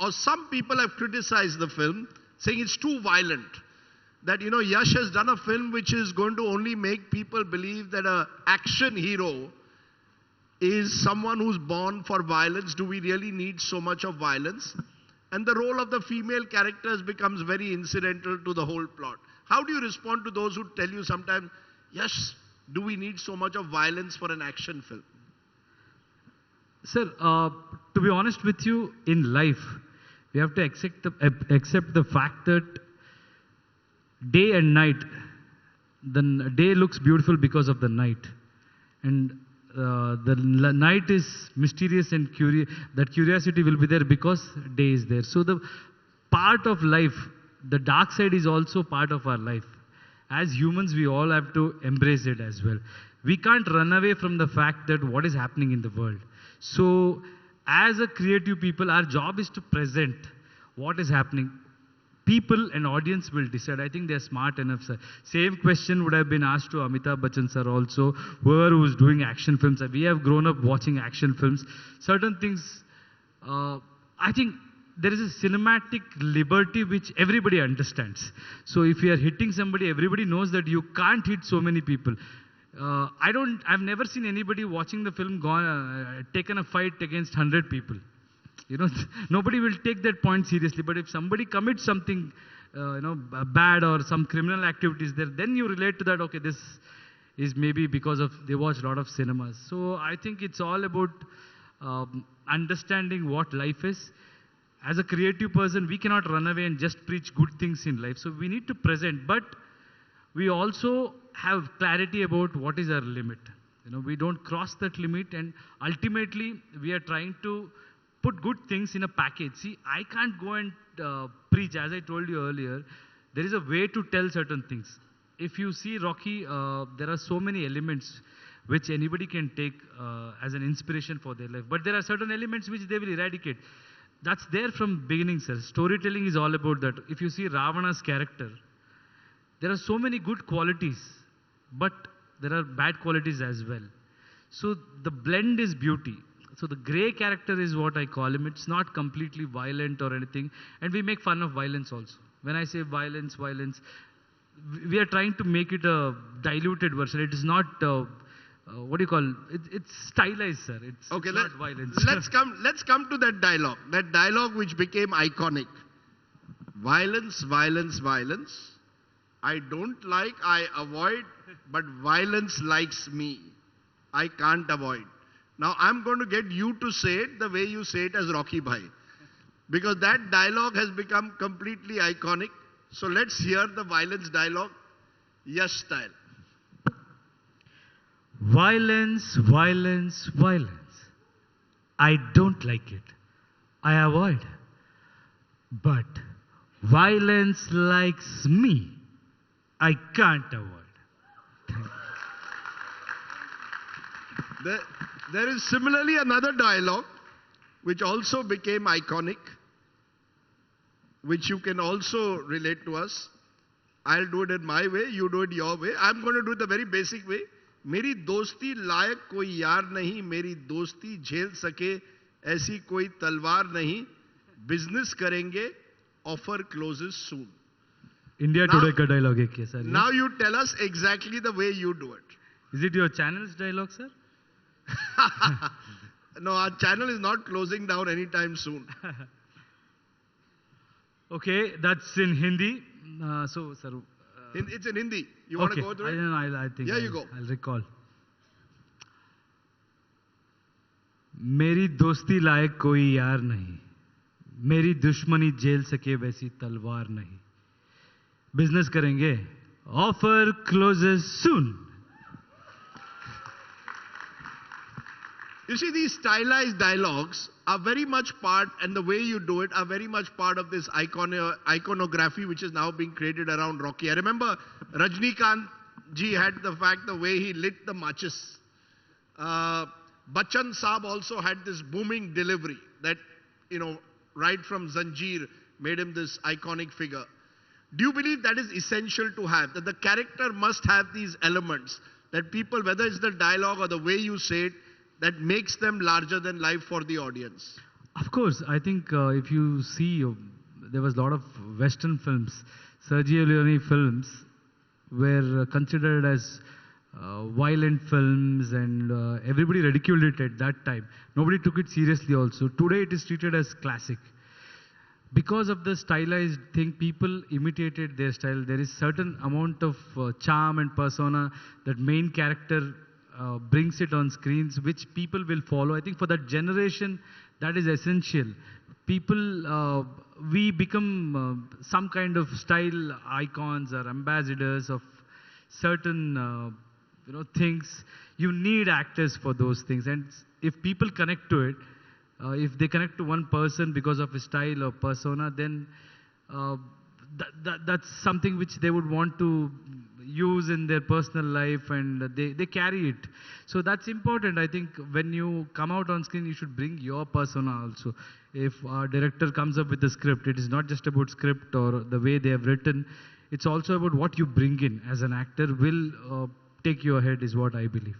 or some people have criticized the film, saying it's too violent. That, Yash has done a film which is going to only make people believe that an action hero is someone who's born for violence. Do we really need so much of violence? And the role of the female characters becomes very incidental to the whole plot. How do you respond to those who tell you sometimes, yes, do we need so much of violence for an action film? Sir, to be honest with you, in life, we have to accept the fact that day and night, the day looks beautiful because of the night. And the night is mysterious and that curiosity will be there because day is there. So the part of life, the dark side is also part of our life. As humans, we all have to embrace it as well. We can't run away from the fact that what is happening in the world. So as a creative people, our job is to present what is happening. People and audience will decide. I think they're smart enough, sir. Same question would have been asked to Amitabh Bachchan, sir, also. Whoever who's doing action films. We have grown up watching action films. Certain things, I think there is a cinematic liberty which everybody understands. So if you are hitting somebody, everybody knows that you can't hit so many people. I've never seen anybody watching the film taken a fight against 100 people. Nobody will take that point seriously. But if somebody commits something, bad or some criminal activities there, then you relate to that. Okay, this is maybe because of they watch a lot of cinemas. So I think it's all about understanding what life is. As a creative person, we cannot run away and just preach good things in life. So we need to present, but we also have clarity about what is our limit. We don't cross that limit, and ultimately we are trying to put good things in a package. See, I can't go and preach, as I told you earlier. There is a way to tell certain things. If you see Rocky, there are so many elements which anybody can take as an inspiration for their life. But there are certain elements which they will eradicate. That's there from beginning, sir. Storytelling is all about that. If you see Ravana's character, there are so many good qualities, but there are bad qualities as well. So the blend is beauty. So the grey character is what I call him. It's not completely violent or anything. And we make fun of violence also. When I say violence, we are trying to make it a diluted version. It is not, what do you call it? It's stylized, sir. It's not violence. Let's come to that dialogue. That dialogue which became iconic. Violence, violence, violence. I don't like, I avoid, but violence likes me. I can't avoid. Now I'm going to get you to say it the way you say it as Rocky Bhai. Because that dialogue has become completely iconic. So let's hear the violence dialogue, Yash style. Violence, violence, violence. I don't like it. I avoid. But violence likes me. I can't avoid. There is similarly another dialogue which also became iconic, which you can also relate to us. I'll do it in my way, you do it your way. I'm going to do it the very basic way. मेरी दोस्ती लायक कोई यार नहीं, मेरी दोस्ती झेल सके ऐसी कोई तलवार नहीं, बिजनेस करेंगे, offer closes soon. India Today का dialogue है क्या sir? Now you tell us exactly the way you do it. Is it your channel's dialogue, sir? No, our channel is not closing down anytime soon. Okay, that's in Hindi. So, sir. It's in Hindi. You want to go through it? I think. Yeah, you go. I'll recall. मेरी दोस्ती लायक कोई यार नहीं, मेरी दुश्मनी झेल सके वैसी तलवार नहीं, बिजनेस करेंगे, offer closes soon. You see, these stylized dialogues are very much part, and the way you do it are very much part of this iconography which is now being created around Rocky. I remember Rajnikant ji had the fact, the way he lit the matches. Bachchan Saab also had this booming delivery that, right from Zanjeer made him this iconic figure. Do you believe that is essential to have? That the character must have these elements, that people, whether it's the dialogue or the way you say it, that makes them larger than life for the audience? Of course, I think if you see, there was a lot of Western films, Sergio Leone films were considered as violent films, and everybody ridiculed it at that time. Nobody took it seriously also. Today it is treated as classic. Because of the stylized thing, people imitated their style. There is certain amount of charm and persona that main character brings it on screens, which people will follow. I think for that generation, that is essential. People, we become some kind of style icons or ambassadors of certain things. You need actors for those things, and if people connect to it, if they connect to one person because of his style or persona, then that's something which they would want to use in their personal life, and they carry it. So that's important. I think when you come out on screen, you should bring your persona also. If our director comes up with a script, it is not just about script or the way they have written. It's also about what you bring in as an actor will take you ahead, is what I believe.